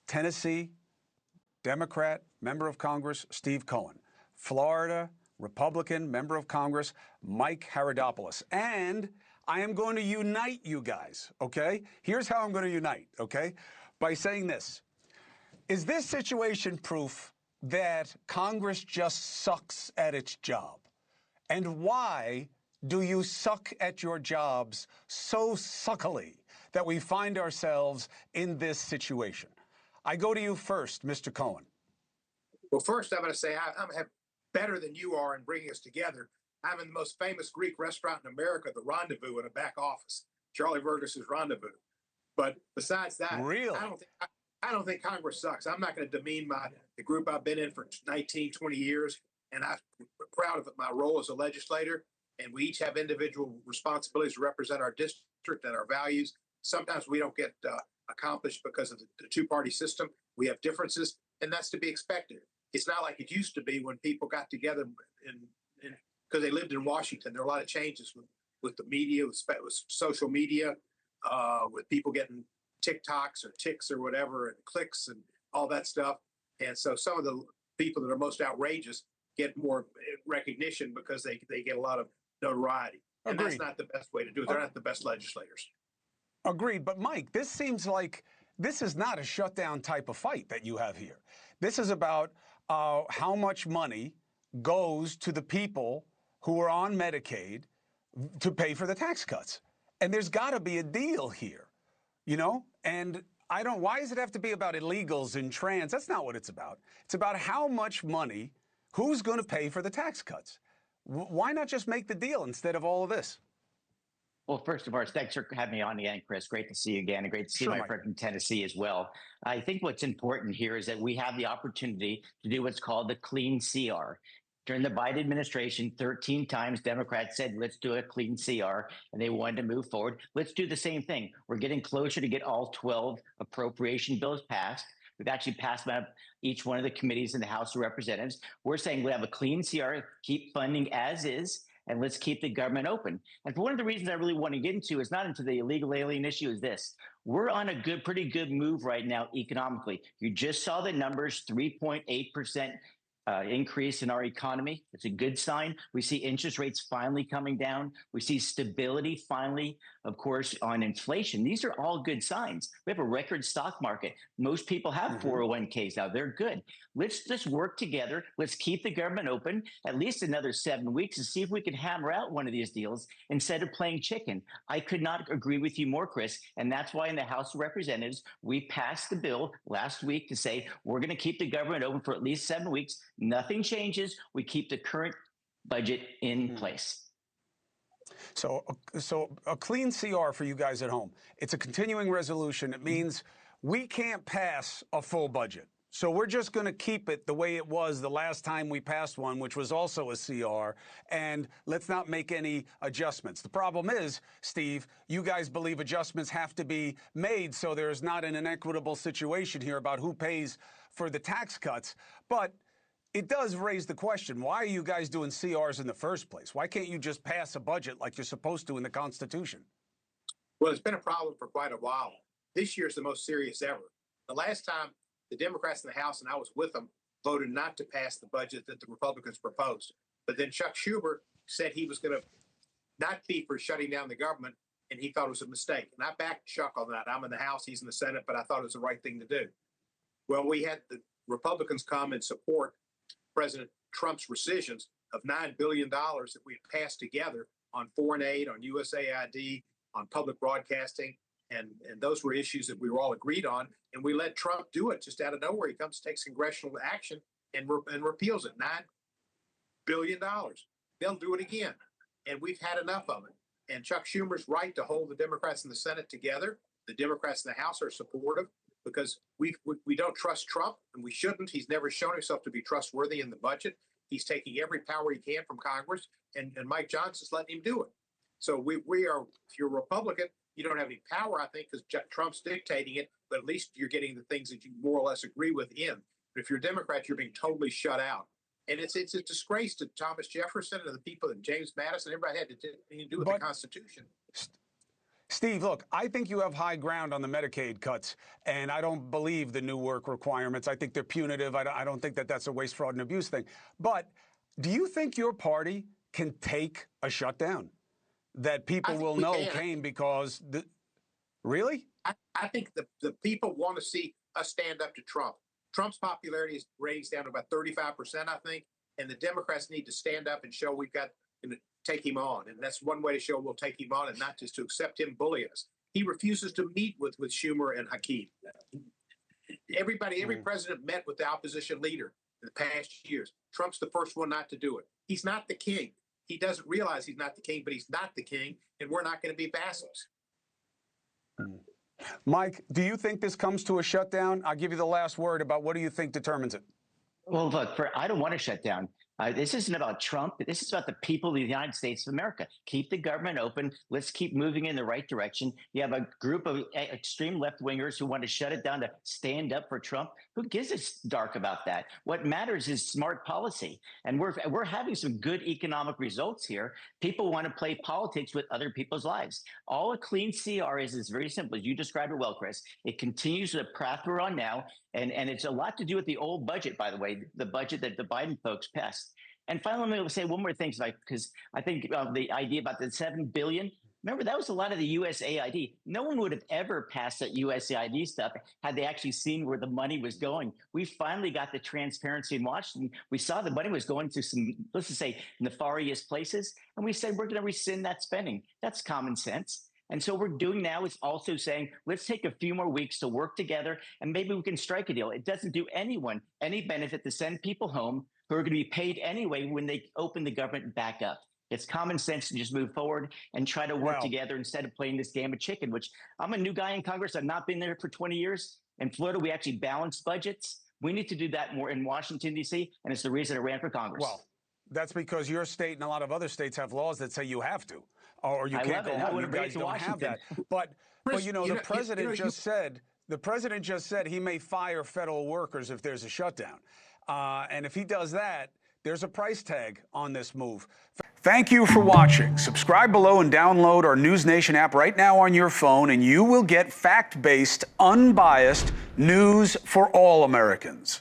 Tennessee, Democrat, member of Congress, Steve Cohen. Florida, Republican, member of Congress, Mike Haridopolos. And I am going to unite you guys, okay? Here's how I'm going to unite, okay? By saying this. Is this situation proof that Congress just sucks at its job? And why do you suck at your jobs so suckily that we find ourselves in this situation? I go to you first, Mr. Cohen. Well, first, I'm going to say I'm better than you are in bringing us together. I'm in the most famous Greek restaurant in America, the Rendezvous, in a back office, Charlie Ferguson's Rendezvous. But besides that, really? I don't think Congress sucks. I'm not going to demean the group I've been in for 19, 20 years, and I'm proud of my role as a legislator. And we each have individual responsibilities to represent our district and our values. Sometimes we don't get accomplished because of the two-party system. We have differences, and that's to be expected. It's not like it used to be when people got together because they lived in Washington. There are a lot of changes with the media, with social media, with people getting TikToks or ticks or whatever, and clicks and all that stuff. And so some of the people that are most outrageous get more recognition because they get a lot of notoriety. And Agreed. That's not the best way to do it. They're not the best legislators. Agreed. But Mike, this seems like this is not a shutdown type of fight that you have here. This is about how much money goes to the people who are on Medicaid to pay for the tax cuts. And there's got to be a deal here, you know? And why does it have to be about illegals and trans? That's not what it's about. It's about how much money, who's going to pay for the tax cuts. Why not just make the deal instead of all of this? Well, first of all, thanks for having me on again, Chris. Great to see you again, and great to see my friend from Tennessee as well. I think what's important here is that we have the opportunity to do what's called the clean CR. During the Biden administration, 13 times Democrats said, let's do a clean CR, and they wanted to move forward. Let's do the same thing. We're getting closer to get all 12 appropriation bills passed. We've actually passed them out of each one of the committees in the House of Representatives. We're saying we have a clean CR, keep funding as is, and let's keep the government open. And one of the reasons I really want to get into is not into the illegal alien issue is this. We're on a pretty good move right now economically. You just saw the numbers, 3.8% increase in our economy. It's a good sign. We see interest rates finally coming down. We see stability finally, of course, on inflation. These are all good signs. We have a record stock market. Most people have 401ks now. They're good. Let's just work together. Let's keep the government open at least another 7 weeks and see if we can hammer out one of these deals instead of playing chicken. I could not agree with you more, Chris. And that's why in the House of Representatives, we passed the bill last week to say we're going to keep the government open for at least 7 weeks. Nothing changes. We keep the current budget in place. So a clean CR for you guys at home. It's a continuing resolution. It means we can't pass a full budget. So we're just going to keep it the way it was the last time we passed one, which was also a CR, and let's not make any adjustments. The problem is, Steve, you guys believe adjustments have to be made so there's not an inequitable situation here about who pays for the tax cuts. But it does raise the question, why are you guys doing CRs in the first place? Why can't you just pass a budget like you're supposed to in the Constitution? Well, it's been a problem for quite a while. This year is the most serious ever. The last time the Democrats in the House, and I was with them, voted not to pass the budget that the Republicans proposed. But then Chuck Schumer said he was going to not be for shutting down the government, and he thought it was a mistake. And I backed Chuck on that. I'm in the House, he's in the Senate, but I thought it was the right thing to do. Well, we had the Republicans come and support President Trump's rescissions of $9 billion that we had passed together on foreign aid, on USAID, on public broadcasting. And those were issues that we were all agreed on. And we let Trump do it just out of nowhere. He comes, takes congressional action and repeals it. $9 billion. They'll do it again. And we've had enough of it. And Chuck Schumer's right to hold the Democrats in the Senate together. The Democrats in the House are supportive because we don't trust Trump, and we shouldn't. He's never shown himself to be trustworthy in the budget. He's taking every power he can from Congress, and Mike Johnson's letting him do it. So we are, if you're a Republican, you don't have any power, I think, because Trump's dictating it, but at least you're getting the things that you more or less agree with in. But if you're a Democrat, you're being totally shut out. And it's a disgrace to Thomas Jefferson and the people that James Madison, everybody had to do with the Constitution. Steve, look, I think you have high ground on the Medicaid cuts, and I don't believe the new work requirements. I think they're punitive. I don't think that that's a waste, fraud, and abuse thing. But do you think your party can take a shutdown that people will know came because really? I think the people want to see us stand up to Trump. Trump's popularity is ratings down to about 35%, I think, and the Democrats need to stand up and show we've got to take him on. And that's one way to show we'll take him on, and not just to accept him bully us. He refuses to meet with Schumer and Hakeem. Every president met with the opposition leader in the past years. Trump's the first one not to do it. He's not the king. He doesn't realize he's not the king, but he's not the king, and we're not going to be vassals. Mike, do you think this comes to a shutdown? I'll give you the last word about what do you think determines it? Well, look, I don't want to shut down. This isn't about Trump. This is about the people of the United States of America. Keep the government open. Let's keep moving in the right direction. You have a group of extreme left-wingers who want to shut it down to stand up for Trump. Who gives a dark about that? What matters is smart policy. And we're having some good economic results here. People want to play politics with other people's lives. All a clean CR is very simple. As you described it well, Chris. It continues the path we're on now. And it's a lot to do with the old budget, by the way, the budget that the Biden folks passed. And finally, let me say one more thing, because I think the idea about the $7 billion, remember, that was a lot of the USAID. No one would have ever passed that USAID stuff had they actually seen where the money was going. We finally got the transparency in Washington. We saw the money was going to some, let's just say, nefarious places. And we said, we're going to rescind that spending. That's common sense. And so what we're doing now is also saying, let's take a few more weeks to work together, and maybe we can strike a deal. It doesn't do anyone any benefit to send people home who are going to be paid anyway when they open the government back up. It's common sense to just move forward and try to work together instead of playing this game of chicken, which I'm a new guy in Congress. I've not been there for 20 years. In Florida, we actually balance budgets. We need to do that more in Washington, D.C., and it's the reason I ran for Congress. Well, that's because your state and a lot of other states have laws that say you have to, or you can't go home. You guys don't have that. But you know, the president just said he may fire federal workers if there's a shutdown. And if he does that, there's a price tag on this move. Thank you for watching. Subscribe below and download our NewsNation app right now on your phone, and you will get fact-based, unbiased news for all Americans.